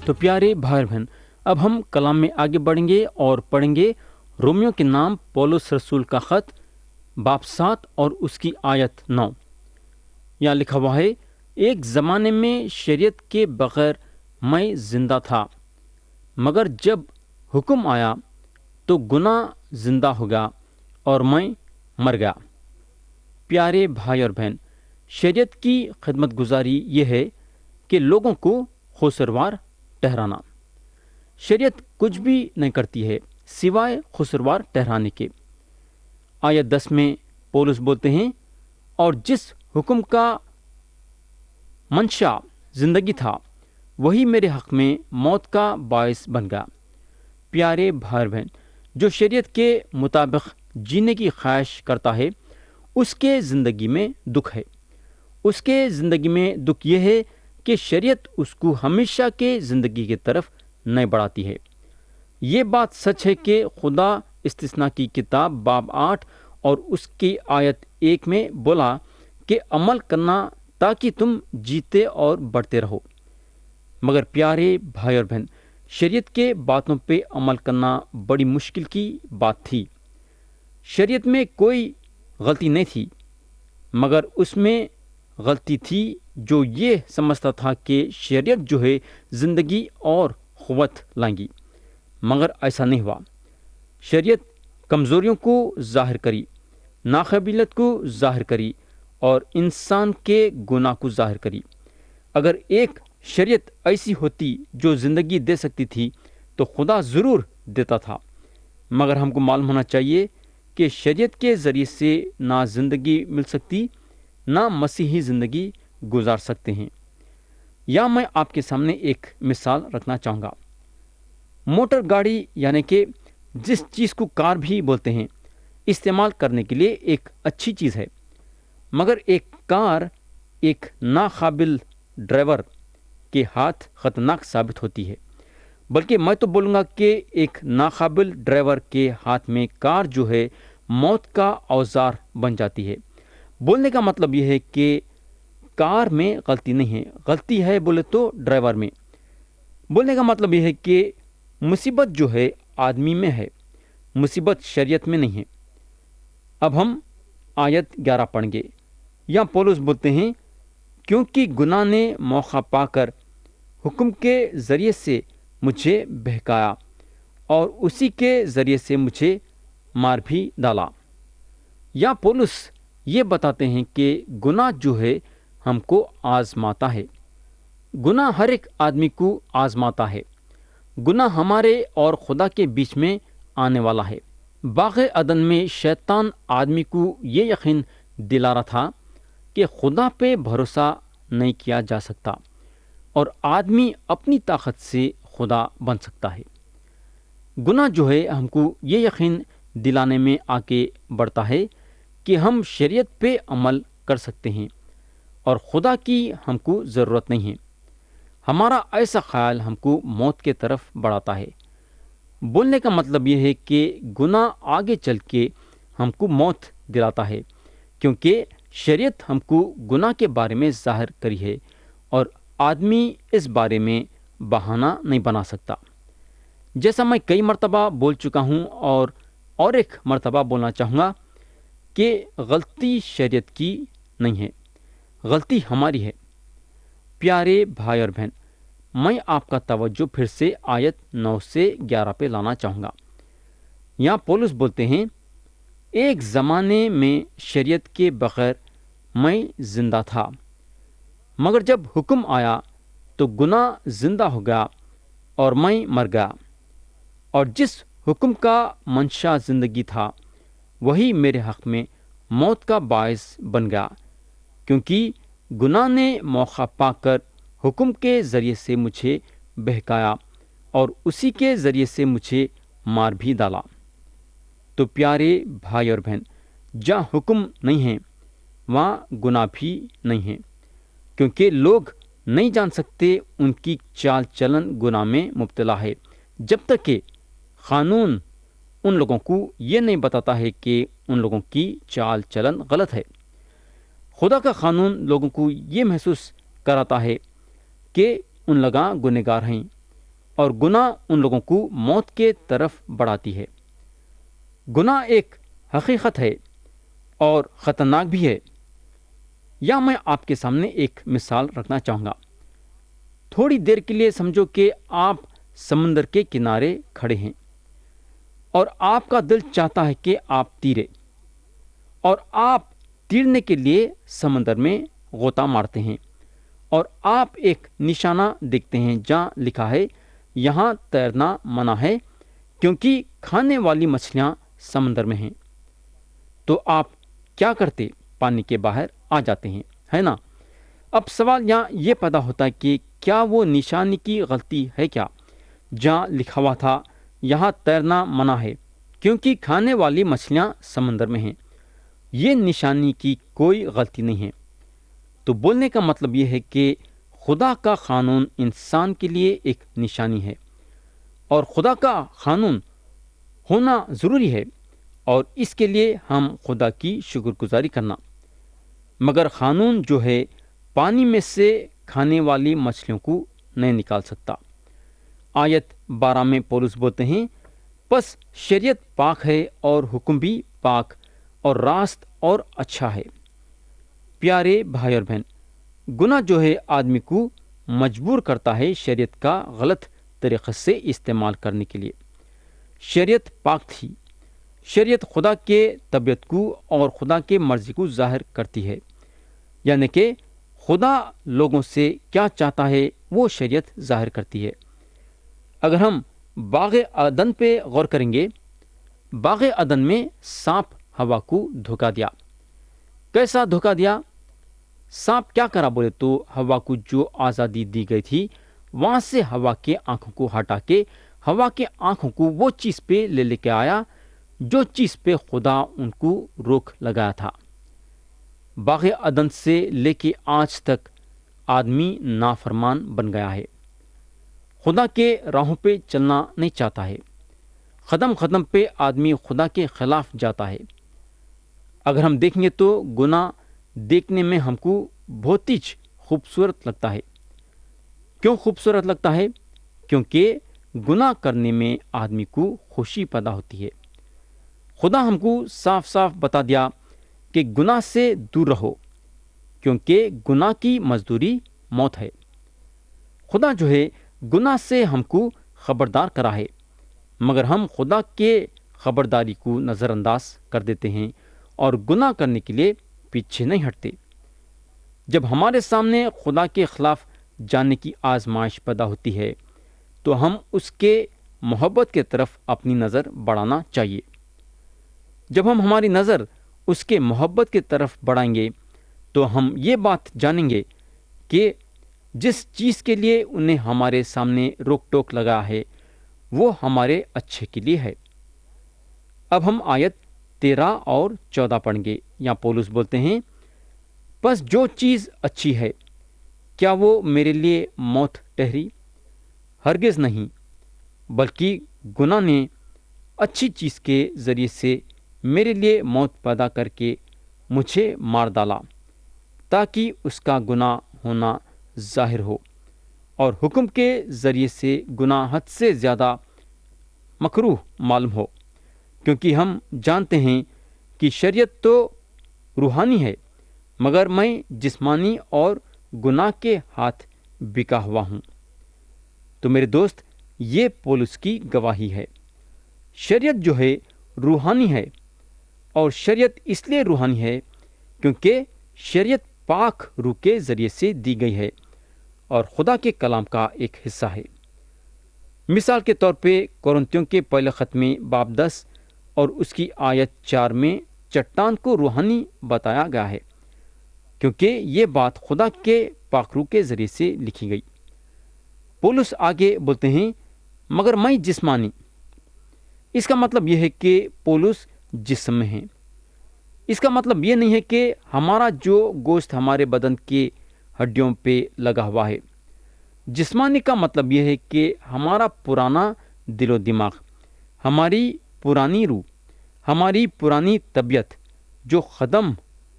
تو پیارے بھائی بہن، اب ہم کلام میں آگے بڑھیں گے اور پڑھیں گے رومیو کے نام پولس رسول کا خط باب 7 اور اس کی آیت 9۔ یہاں لکھا ہوا ہے، ایک زمانے میں شریعت کے بغیر میں زندہ تھا، مگر جب حکم آیا تو گناہ زندہ ہو گیا اور میں مر گیا۔ پیارے بھائی اور بہن، شریعت کی خدمت گزاری یہ ہے کہ لوگوں کو قصوروار ٹھہرانا۔ شریعت کچھ بھی نہیں کرتی ہے سوائے قصوروار ٹھہرانے کے۔ آیت 10 میں پولس بولتے ہیں، اور جس حکم کا منشا زندگی تھا وہی میرے حق میں موت کا باعث بن گیا۔ پیارے بھائی بہن، جو شریعت کے مطابق جینے کی خواہش کرتا ہے اس کے زندگی میں دکھ ہے۔ اس کے زندگی میں دکھ یہ ہے کہ شریعت اس کو ہمیشہ کے زندگی کی طرف نہیں بڑھاتی ہے۔ یہ بات سچ ہے کہ خدا استثنا کی کتاب باب 8 اور اس کی آیت 1 میں بولا کہ عمل کرنا تاکہ تم جیتے اور بڑھتے رہو۔ مگر پیارے بھائی اور بہن، شریعت کے باتوں پہ عمل کرنا بڑی مشکل کی بات تھی۔ شریعت میں کوئی غلطی نہیں تھی، مگر اس میں غلطی تھی جو یہ سمجھتا تھا کہ شریعت جو ہے زندگی اور قوت لائیں گی، مگر ایسا نہیں ہوا۔ شریعت کمزوریوں کو ظاہر کری، ناقابلیت کو ظاہر کری اور انسان کے گناہ کو ظاہر کری۔ اگر ایک شریعت ایسی ہوتی جو زندگی دے سکتی تھی تو خدا ضرور دیتا تھا، مگر ہم کو معلوم ہونا چاہیے کہ شریعت کے ذریعے سے نہ زندگی مل سکتی، نہ مسیحی زندگی گزار سکتے ہیں۔ یا میں آپ کے سامنے ایک مثال رکھنا چاہوں گا۔ موٹر گاڑی یعنی کہ جس چیز کو کار بھی بولتے ہیں، استعمال کرنے کے لیے ایک اچھی چیز ہے، مگر ایک کار ایک ناقابل ڈرائیور کے ہاتھ خطرناک ثابت ہوتی ہے۔ بلکہ میں تو بولوں گا کہ ایک ناقابل ڈرائیور کے ہاتھ میں کار جو ہے موت کا اوزار بن جاتی ہے۔ بولنے کا مطلب یہ ہے کہ کار میں غلطی نہیں ہے، غلطی ہے بولے تو ڈرائیور میں۔ بولنے کا مطلب یہ ہے کہ مصیبت جو ہے آدمی میں ہے، مصیبت شریعت میں نہیں ہے۔ اب ہم آیت 11 پڑھیں گے۔ یہاں پولس بولتے ہیں، کیونکہ گناہ نے موقع پا کر حکم کے ذریعے سے مجھے بہکایا اور اسی کے ذریعے سے مجھے مار بھی ڈالا۔ یا پولس یہ بتاتے ہیں کہ گناہ جو ہے ہم کو آزماتا ہے۔ گناہ ہر ایک آدمی کو آزماتا ہے۔ گناہ ہمارے اور خدا کے بیچ میں آنے والا ہے۔ باغ عدن میں شیطان آدمی کو یہ یقین دلا رہا تھا کہ خدا پہ بھروسہ نہیں کیا جا سکتا اور آدمی اپنی طاقت سے خدا بن سکتا ہے۔ گناہ جو ہے ہم کو یہ یقین دلانے میں آگے بڑھتا ہے کہ ہم شریعت پہ عمل کر سکتے ہیں اور خدا کی ہم کو ضرورت نہیں ہے۔ ہمارا ایسا خیال ہم کو موت کے طرف بڑھاتا ہے۔ بولنے کا مطلب یہ ہے کہ گناہ آگے چل کے ہم کو موت دلاتا ہے، کیونکہ شریعت ہم کو گناہ کے بارے میں ظاہر کری ہے اور آدمی اس بارے میں بہانہ نہیں بنا سکتا۔ جیسا میں کئی مرتبہ بول چکا ہوں اور ایک مرتبہ بولنا چاہوں گا کہ غلطی شریعت کی نہیں ہے، غلطی ہماری ہے۔ پیارے بھائی اور بہن، میں آپ کا توجہ پھر سے آیت 9 سے 11 پہ لانا چاہوں گا۔ یہاں پولس بولتے ہیں، ایک زمانے میں شریعت کے بغیر میں زندہ تھا، مگر جب حکم آیا تو گناہ زندہ ہو گیا اور میں مر گیا۔ اور جس حکم کا منشا زندگی تھا وہی میرے حق میں موت کا باعث بن گیا، کیونکہ گناہ نے موقع پا کر حکم کے ذریعے سے مجھے بہکایا اور اسی کے ذریعے سے مجھے مار بھی ڈالا۔ تو پیارے بھائی اور بہن، جہاں حکم نہیں ہے وہاں گناہ بھی نہیں ہے، کیونکہ لوگ نہیں جان سکتے ان کی چال چلن گناہ میں مبتلا ہے، جب تک کہ قانون ان لوگوں کو یہ نہیں بتاتا ہے کہ ان لوگوں کی چال چلن غلط ہے۔ خدا کا قانون لوگوں کو یہ محسوس کراتا ہے کہ ان لوگ گنہگار ہیں، اور گناہ ان لوگوں کو موت کے طرف بڑھاتی ہے۔ گناہ ایک حقیقت ہے اور خطرناک بھی ہے۔ یا میں آپ کے سامنے ایک مثال رکھنا چاہوں گا۔ تھوڑی دیر کے لیے سمجھو کہ آپ سمندر کے کنارے کھڑے ہیں اور آپ کا دل چاہتا ہے کہ آپ تیرے، اور آپ تیرنے کے لیے سمندر میں غوطہ مارتے ہیں، اور آپ ایک نشانہ دیکھتے ہیں جہاں لکھا ہے یہاں تیرنا منع ہے کیونکہ کھانے والی مچھلیاں سمندر میں ہیں، تو آپ کیا کرتے؟ پانی کے باہر آ جاتے ہیں، ہے نا؟ اب سوال یہاں یہ پیدا ہوتا ہے کہ کیا وہ نشانی کی غلطی ہے کیا جہاں لکھا ہوا تھا یہاں تیرنا منع ہے کیونکہ کھانے والی مچھلیاں سمندر میں ہیں؟ یہ نشانی کی کوئی غلطی نہیں ہے۔ تو بولنے کا مطلب یہ ہے کہ خدا کا قانون انسان کے لیے ایک نشانی ہے، اور خدا کا قانون ہونا ضروری ہے، اور اس کے لیے ہم خدا کی شکر گزاری کرنا۔ مگر قانون جو ہے پانی میں سے کھانے والی مچھلیوں کو نہیں نکال سکتا۔ آیت 12 میں پولس بولتے ہیں، پس شریعت پاک ہے اور حکم بھی پاک اور راست اور اچھا ہے۔ پیارے بھائی اور بہن، گناہ جو ہے آدمی کو مجبور کرتا ہے شریعت کا غلط طریقے سے استعمال کرنے کے لیے۔ شریعت پاک تھی۔ شریعت خدا کے طبیعت کو اور خدا کے مرضی کو ظاہر کرتی ہے، یعنی کہ خدا لوگوں سے کیا چاہتا ہے وہ شریعت ظاہر کرتی ہے۔ اگر ہم باغ عدن پہ غور کریں گے، باغ عدن میں سانپ ہوا کو دھوکہ دیا۔ کیسا دھوکہ دیا؟ سانپ کیا کرا بولے تو ہوا کو جو آزادی دی گئی تھی وہاں سے ہوا کے آنکھوں کو ہٹا کے ہوا کے آنکھوں کو وہ چیز پہ لے کے آیا جو چیز پہ خدا ان کو روک لگایا تھا۔ باغ عدن سے لے کے آج تک آدمی نافرمان بن گیا ہے، خدا کے راہوں پہ چلنا نہیں چاہتا ہے، قدم قدم پہ آدمی خدا کے خلاف جاتا ہے۔ اگر ہم دیکھیں گے تو گناہ دیکھنے میں ہم کو بہت ہی خوبصورت لگتا ہے۔ کیوں خوبصورت لگتا ہے؟ کیونکہ گناہ کرنے میں آدمی کو خوشی پیدا ہوتی ہے۔ خدا ہم کو صاف صاف بتا دیا کہ گناہ سے دور رہو کیونکہ گناہ کی مزدوری موت ہے۔ خدا جو ہے گناہ سے ہم کو خبردار کرا ہے، مگر ہم خدا کے خبرداری کو نظر انداز کر دیتے ہیں اور گناہ کرنے کے لیے پیچھے نہیں ہٹتے۔ جب ہمارے سامنے خدا کے خلاف جانے کی آزمائش پیدا ہوتی ہے تو ہم اس کے محبت کے طرف اپنی نظر بڑھانا چاہیے۔ جب ہم ہماری نظر اس کے محبت کی طرف بڑھائیں گے تو ہم یہ بات جانیں گے کہ جس چیز کے لیے انہیں ہمارے سامنے روک ٹوک لگا ہے وہ ہمارے اچھے کے لیے ہے۔ اب ہم آیت 13 اور 14 پڑھیں گے۔ یہاں پولس بولتے ہیں، پس جو چیز اچھی ہے کیا وہ میرے لیے موت ٹھہری؟ ہرگز نہیں، بلکہ گناہ نے اچھی چیز کے ذریعے سے میرے لیے موت پیدا کر کے مجھے مار ڈالا تاکہ اس کا گناہ ہونا ظاہر ہو، اور حکم کے ذریعے سے گناہ حد سے زیادہ مکروہ معلوم ہو، کیونکہ ہم جانتے ہیں کہ شریعت تو روحانی ہے مگر میں جسمانی اور گناہ کے ہاتھ بکا ہوا ہوں۔ تو میرے دوست، یہ پولس کی گواہی ہے۔ شریعت جو ہے روحانی ہے، اور شریعت اس لیے روحانی ہے کیونکہ شریعت پاک روح کے ذریعے سے دی گئی ہے اور خدا کے کلام کا ایک حصہ ہے۔ مثال کے طور پہ کورنتھیوں کے پہلے خط میں باب 10 اور اس کی آیت 4 میں چٹان کو روحانی بتایا گیا ہے کیونکہ یہ بات خدا کے پاک روح کے ذریعے سے لکھی گئی۔ پولس آگے بولتے ہیں، مگر میں جسمانی۔ اس کا مطلب یہ ہے کہ پولس جسم میں ہے۔ اس کا مطلب یہ نہیں ہے کہ ہمارا جو گوشت ہمارے بدن کے ہڈیوں پہ لگا ہوا ہے۔ جسمانی کا مطلب یہ ہے کہ ہمارا پرانا دل و دماغ، ہماری پرانی روح، ہماری پرانی طبیعت جو قدم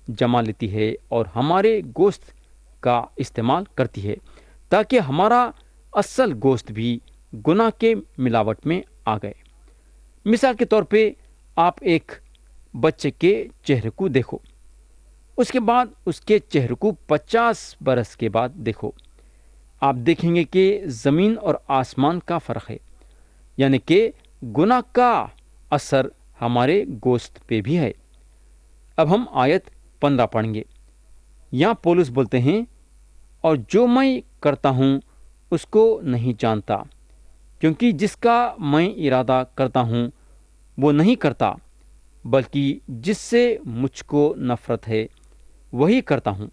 جما لیتی ہے اور ہمارے گوشت کا استعمال کرتی ہے تاکہ ہمارا اصل گوشت بھی گناہ کے ملاوٹ میں آ گئے۔ مثال کے طور پہ آپ ایک بچے کے چہرے کو دیکھو، اس کے بعد اس کے چہرے کو 50 برس کے بعد دیکھو، آپ دیکھیں گے کہ زمین اور آسمان کا فرق ہے، یعنی کہ گناہ کا اثر ہمارے گوشت پہ بھی ہے۔ اب ہم آیت 15 پڑھیں گے۔ یہاں پولس بولتے ہیں، اور جو میں کرتا ہوں اس کو نہیں جانتا، کیونکہ جس کا میں ارادہ کرتا ہوں وہ نہیں کرتا، بلکہ جس سے مجھ کو نفرت ہے وہی کرتا ہوں۔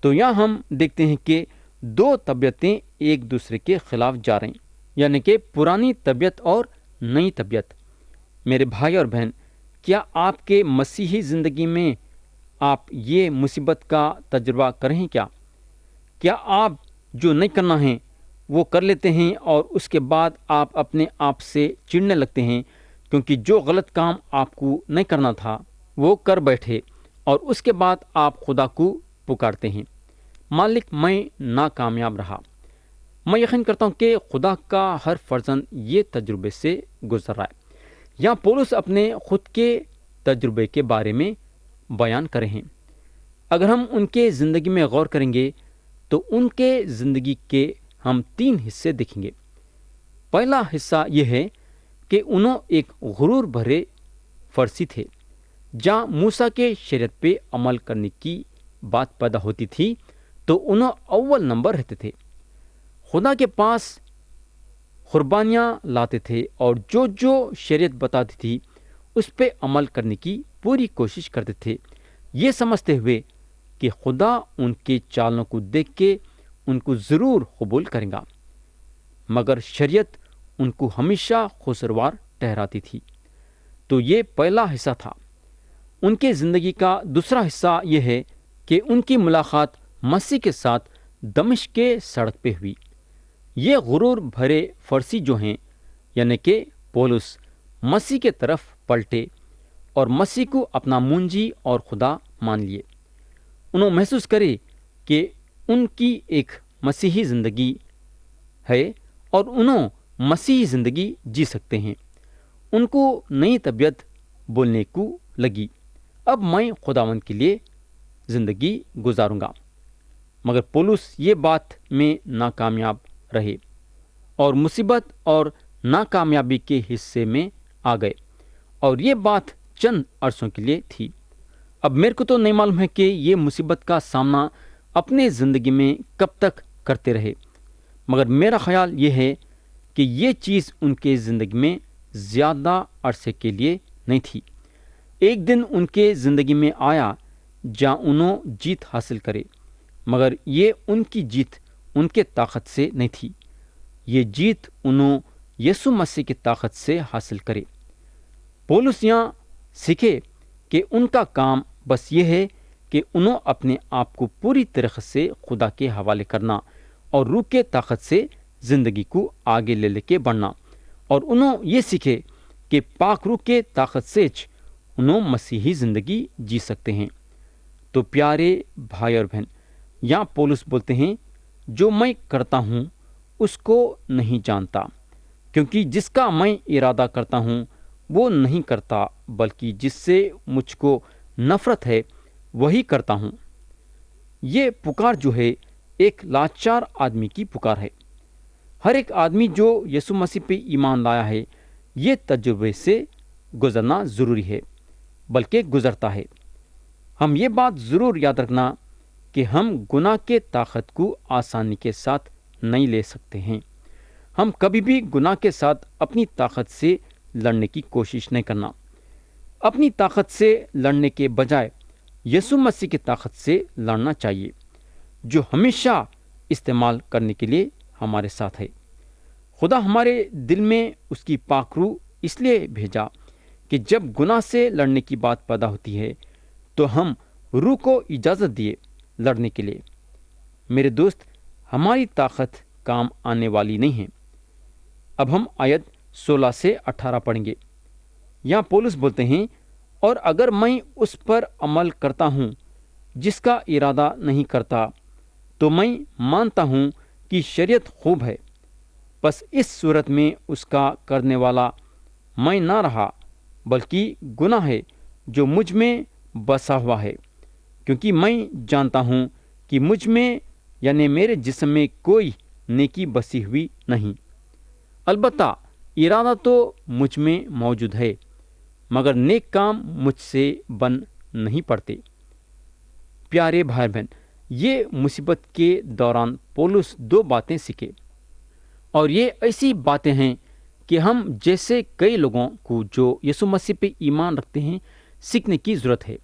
تو یہاں ہم دیکھتے ہیں کہ دو طبیعتیں ایک دوسرے کے خلاف جا رہی ہیں، یعنی کہ پرانی طبیعت اور نئی طبیعت۔ میرے بھائی اور بہن، کیا آپ کے مسیحی زندگی میں آپ یہ مصیبت کا تجربہ کریں کیا آپ جو نہیں کرنا ہے وہ کر لیتے ہیں اور اس کے بعد آپ اپنے آپ سے چڑھنے لگتے ہیں، کیونکہ جو غلط کام آپ کو نہیں کرنا تھا وہ کر بیٹھے، اور اس کے بعد آپ خدا کو پکارتے ہیں، مالک میں ناکامیاب رہا۔ میں یقین کرتا ہوں کہ خدا کا ہر فرزند یہ تجربے سے گزر رہا ہے۔ یہاں پولس اپنے خود کے تجربے کے بارے میں بیان کرے ہیں۔ اگر ہم ان کے زندگی میں غور کریں گے تو ان کے زندگی کے ہم 3 حصے دیکھیں گے۔ پہلا حصہ یہ ہے کہ انہوں ایک غرور بھرے فرسی تھے۔ جہاں موسیٰ کے شریعت پہ عمل کرنے کی بات پیدا ہوتی تھی تو انہوں اول نمبر رہتے تھے۔ خدا کے پاس قربانیاں لاتے تھے اور جو شریعت بتاتی تھی اس پہ عمل کرنے کی پوری کوشش کرتے تھے، یہ سمجھتے ہوئے کہ خدا ان کے چالوں کو دیکھ کے ان کو ضرور قبول کرے گا، مگر شریعت ان کو ہمیشہ قصوروار ٹھہراتی تھی۔ تو یہ پہلا حصہ تھا۔ ان کے زندگی کا دوسرا حصہ یہ ہے کہ ان کی ملاقات مسیح کے ساتھ دمشق کے سڑک پہ ہوئی۔ یہ غرور بھرے فرسی جو ہیں، یعنی کہ پولس، مسیح کے طرف پلٹے اور مسیح کو اپنا منجی اور خدا مان لیے۔ انہوں محسوس کرے کہ ان کی ایک مسیحی زندگی ہے اور انہوں مسیحی زندگی جی سکتے ہیں۔ ان کو نئی طبیعت بولنے کو لگی، اب میں خداوند کے لیے زندگی گزاروں گا۔ مگر پولس یہ بات میں ناکامیاب رہے اور مصیبت اور ناکامیابی کے حصے میں آ گئے، اور یہ بات چند عرصوں کے لیے تھی۔ اب میرے کو تو نہیں معلوم ہے کہ یہ مصیبت کا سامنا اپنے زندگی میں کب تک کرتے رہے، مگر میرا خیال یہ ہے کہ یہ چیز ان کے زندگی میں زیادہ عرصے کے لیے نہیں تھی۔ ایک دن ان کے زندگی میں آیا جہاں انہوں جیت حاصل کرے، مگر یہ ان کی جیت ان کے طاقت سے نہیں تھی، یہ جیت انہوں یسوع مسیح کی طاقت سے حاصل کرے۔ پولس یہاں سیکھے کہ ان کا کام بس یہ ہے کہ انہوں اپنے آپ کو پوری طرح سے خدا کے حوالے کرنا اور روح کے طاقت سے زندگی کو آگے لے کے بڑھنا، اور انہوں یہ سیکھے کہ پاک روح کے طاقت سے انہوں مسیحی زندگی جی سکتے ہیں۔ تو پیارے بھائی اور بہن، یہاں پولس بولتے ہیں، جو میں کرتا ہوں اس کو نہیں جانتا، کیونکہ جس کا میں ارادہ کرتا ہوں وہ نہیں کرتا، بلکہ جس سے مجھ کو نفرت ہے وہی کرتا ہوں۔ یہ پکار جو ہے ایک لاچار آدمی کی پکار ہے۔ ہر ایک آدمی جو یسوع مسیح پہ ایمان لایا ہے یہ تجربے سے گزرنا ضروری ہے، بلکہ گزرتا ہے۔ ہم یہ بات ضرور یاد رکھنا کہ ہم گناہ کے طاقت کو آسانی کے ساتھ نہیں لے سکتے ہیں۔ ہم کبھی بھی گناہ کے ساتھ اپنی طاقت سے لڑنے کی کوشش نہیں کرنا۔ اپنی طاقت سے لڑنے کے بجائے یسوع مسیح کی طاقت سے لڑنا چاہیے، جو ہمیشہ استعمال کرنے کے لیے ہمارے ساتھ ہے۔ خدا ہمارے دل میں اس کی پاک روح اس لیے بھیجا کہ جب گناہ سے لڑنے کی بات پیدا ہوتی ہے تو ہم روح کو اجازت دیے لڑنے کے لیے۔ میرے دوست، ہماری طاقت کام آنے والی نہیں ہے۔ اب ہم آیت 16 سے 18 پڑھیں گے۔ یہاں پولس بولتے ہیں، اور اگر میں اس پر عمل کرتا ہوں جس کا ارادہ نہیں کرتا تو میں مانتا ہوں کہ شریعت خوب ہے، بس اس صورت میں اس کا کرنے والا میں نہ رہا، بلکہ گناہ ہے جو مجھ میں بسا ہوا ہے، کیونکہ میں جانتا ہوں کہ مجھ میں یعنی میرے جسم میں کوئی نیکی بسی ہوئی نہیں۔ البتہ ارادہ تو مجھ میں موجود ہے، مگر نیک کام مجھ سے بن نہیں پڑتے۔ پیارے بھائی بہن، یہ مصیبت کے دوران پولس دو باتیں سیکھے، اور یہ ایسی باتیں ہیں کہ ہم جیسے کئی لوگوں کو جو یسوع مسیح پہ ایمان رکھتے ہیں سیکھنے کی ضرورت ہے۔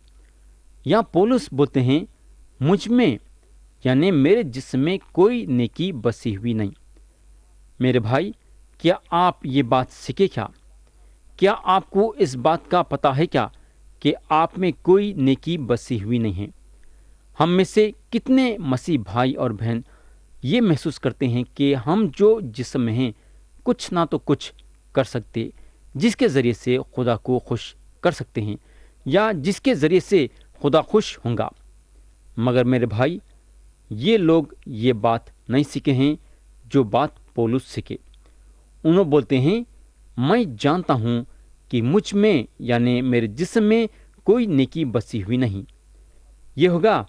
یہاں پولس بولتے ہیں مجھ میں یعنی میرے جسم میں کوئی نیکی بسی ہوئی نہیں۔ میرے بھائی، کیا آپ یہ بات سیکھے کیا آپ کو اس بات کا پتہ ہے کیا کہ آپ میں کوئی نیکی بسی ہوئی نہیں ہے؟ ہم میں سے کتنے مسیح بھائی اور بہن یہ محسوس کرتے ہیں کہ ہم جو جسم میں ہیں کچھ نہ تو کچھ کر سکتے جس کے ذریعے سے خدا کو خوش کر سکتے ہیں یا جس کے ذریعے سے خدا خوش ہوں گا، مگر میرے بھائی یہ لوگ یہ بات نہیں سیکھے ہیں جو بات پولس سیکھے۔ انہوں بولتے ہیں میں جانتا ہوں کہ مجھ میں یعنی میرے جسم میں کوئی نیکی بسی ہوئی نہیں۔ یہ ہوگا۔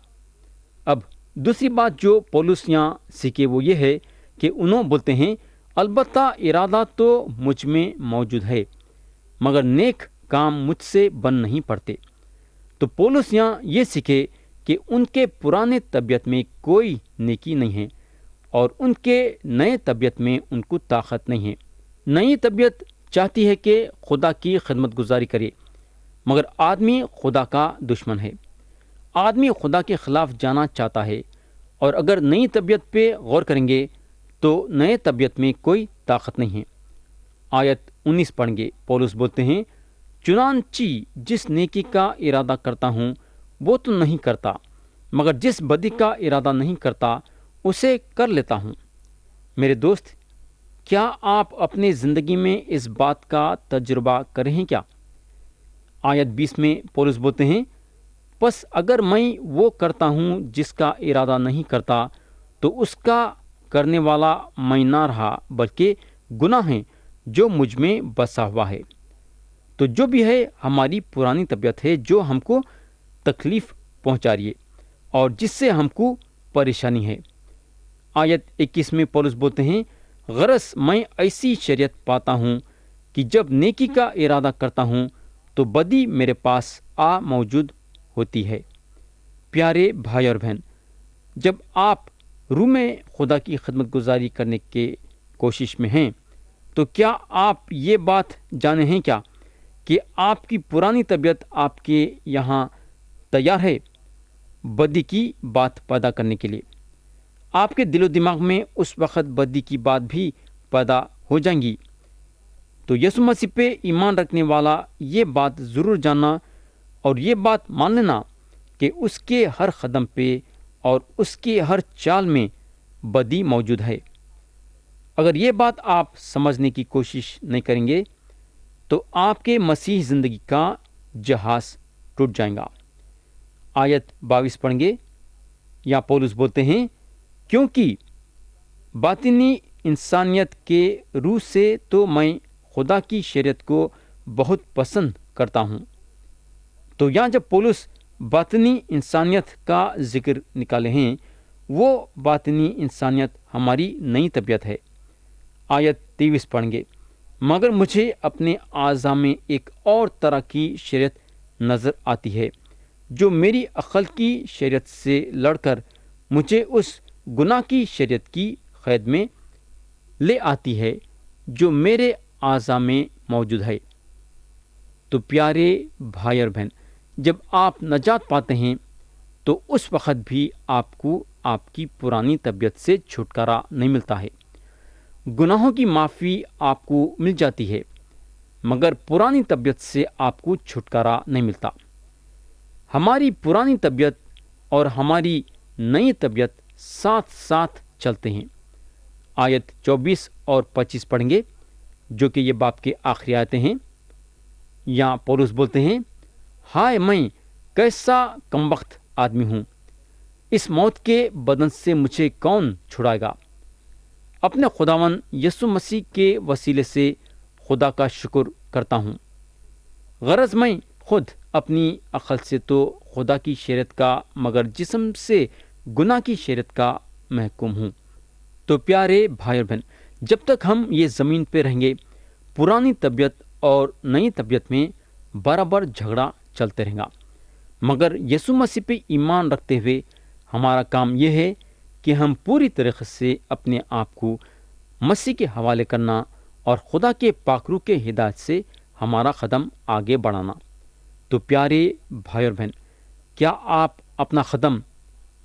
اب دوسری بات جو پولس یہاں سیکھے وہ یہ ہے کہ انہوں بولتے ہیں البتہ ارادہ تو مجھ میں موجود ہے، مگر نیک کام مجھ سے بن نہیں پڑتے۔ تو پولس یہاں یہ سیکھے کہ ان کے پرانے طبیعت میں کوئی نیکی نہیں ہے اور ان کے نئے طبیعت میں ان کو طاقت نہیں ہے۔ نئی طبیعت چاہتی ہے کہ خدا کی خدمت گزاری کرے، مگر آدمی خدا کا دشمن ہے۔ آدمی خدا کے خلاف جانا چاہتا ہے، اور اگر نئی طبیعت پہ غور کریں گے تو نئے طبیعت میں کوئی طاقت نہیں ہے۔ آیت 19 پڑھیں گے، پولس بولتے ہیں چنانچہ جس نیکی کا ارادہ کرتا ہوں وہ تو نہیں کرتا، مگر جس بدی کا ارادہ نہیں کرتا اسے کر لیتا ہوں۔ میرے دوست، کیا آپ اپنی زندگی میں اس بات کا تجربہ کریں ہیں کیا؟ آیت 20 میں پولس بولتے ہیں پس اگر میں وہ کرتا ہوں جس کا ارادہ نہیں کرتا تو اس کا کرنے والا میں نہ رہا، بلکہ گناہ ہے جو مجھ میں بسا ہوا ہے۔ تو جو بھی ہے ہماری پرانی طبیعت ہے جو ہم کو تکلیف پہنچا رہی ہے اور جس سے ہم کو پریشانی ہے۔ آیت 21 میں پولس بولتے ہیں غرض میں ایسی شریعت پاتا ہوں کہ جب نیکی کا ارادہ کرتا ہوں تو بدی میرے پاس آ موجود ہوتی ہے۔ پیارے بھائی اور بہن، جب آپ روح میں خدا کی خدمت گزاری کرنے کے کوشش میں ہیں تو کیا آپ یہ بات جانے ہیں کیا کہ آپ کی پرانی طبیعت آپ کے یہاں تیار ہے بدی کی بات پیدا کرنے کے لیے؟ آپ کے دل و دماغ میں اس وقت بدی کی بات بھی پیدا ہو جائیں گی۔ تو یسوع مسیح پہ ایمان رکھنے والا یہ بات ضرور جاننا اور یہ بات مان لینا کہ اس کے ہر قدم پہ اور اس کے ہر چال میں بدی موجود ہے۔ اگر یہ بات آپ سمجھنے کی کوشش نہیں کریں گے تو آپ کے مسیح زندگی کا جہاز ٹوٹ جائے گا۔ آیت 22 پڑھیں گے، یا پولس بولتے ہیں کیونکہ باطنی انسانیت کے روح سے تو میں خدا کی شریعت کو بہت پسند کرتا ہوں۔ تو یہاں جب پولس باطنی انسانیت کا ذکر نکالے ہیں، وہ باطنی انسانیت ہماری نئی طبیعت ہے۔ آیت 23 پڑھیں گے، مگر مجھے اپنے اعضاء میں ایک اور طرح کی شریعت نظر آتی ہے جو میری عقل کی شریعت سے لڑ کر مجھے اس گناہ کی شریعت کی قید میں لے آتی ہے جو میرے اعضاء میں موجود ہے۔ تو پیارے بھائی اور بہن، جب آپ نجات پاتے ہیں تو اس وقت بھی آپ کو آپ کی پرانی طبیعت سے چھٹکارا نہیں ملتا ہے۔ گناہوں کی معافی آپ کو مل جاتی ہے، مگر پرانی طبیعت سے آپ کو چھٹکارا نہیں ملتا۔ ہماری پرانی طبیعت اور ہماری نئی طبیعت ساتھ ساتھ چلتے ہیں۔ آیت 24 اور 25 پڑھیں گے جو کہ یہ باب کے آخری آیتیں ہیں۔ یہاں پولس بولتے ہیں ہائے میں کیسا کمبخت آدمی ہوں، اس موت کے بدن سے مجھے کون چھڑائے گا؟ اپنے خداوند یسوع مسیح کے وسیلے سے خدا کا شکر کرتا ہوں۔ غرض میں خود اپنی عقل سے تو خدا کی شریعت کا مگر جسم سے گناہ کی شریعت کا محکوم ہوں۔ تو پیارے بھائی اور بہن، جب تک ہم یہ زمین پہ رہیں گے، پرانی طبیعت اور نئی طبیعت میں برابر جھگڑا چلتے رہے گا، مگر یسوع مسیح پہ ایمان رکھتے ہوئے ہمارا کام یہ ہے کہ ہم پوری طریقے سے اپنے آپ کو مسیح کے حوالے کرنا اور خدا کے پاک روح کے ہدایت سے ہمارا قدم آگے بڑھانا۔ تو پیارے بھائی اور بہن، کیا آپ اپنا قدم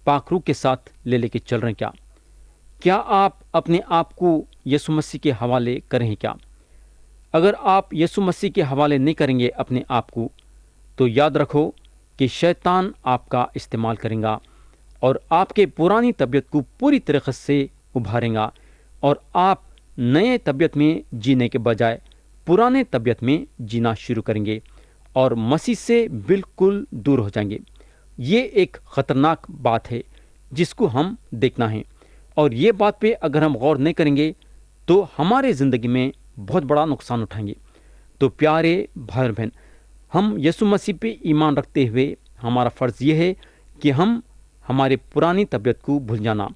پاک روح کے ساتھ لے کے چل رہے ہیں کیا آپ اپنے آپ کو یسوع مسیح کے حوالے کریں کیا؟ اگر آپ یسوع مسیح کے حوالے نہیں کریں گے اپنے آپ کو، تو یاد رکھو کہ شیطان آپ کا استعمال کرے گا اور آپ کے پرانی طبیعت کو پوری طریقے سے ابھارے گا، اور آپ نئے طبیعت میں جینے کے بجائے پرانے طبیعت میں جینا شروع کریں گے اور مسیح سے بالکل دور ہو جائیں گے۔ یہ ایک خطرناک بات ہے جس کو ہم دیکھنا ہے، اور یہ بات پہ اگر ہم غور نہیں کریں گے تو ہمارے زندگی میں بہت بڑا نقصان اٹھائیں گے۔ تو پیارے بھائی اور بہن، ہم یسوع مسیح پہ ایمان رکھتے ہوئے ہمارا فرض یہ ہے کہ ہم ہمارے پرانی طبیعت کو بھول جانا،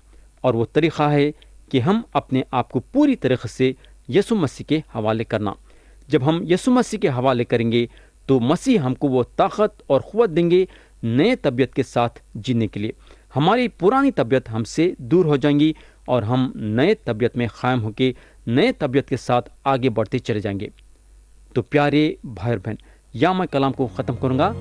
اور وہ طریقہ ہے کہ ہم اپنے آپ کو پوری طریقے سے یسوع مسیح کے حوالے کرنا۔ جب ہم یسوع مسیح کے حوالے کریں گے تو مسیح ہم کو وہ طاقت اور قوت دیں گے نئے طبیعت کے ساتھ جینے کے لیے۔ ہماری پرانی طبیعت ہم سے دور ہو جائیں گی اور ہم نئے طبیعت میں قائم ہو کے نئے طبیعت کے ساتھ آگے بڑھتے چلے جائیں گے۔ تو پیارے بھائی اور بہن، یا میں کلام کو ختم کروں گا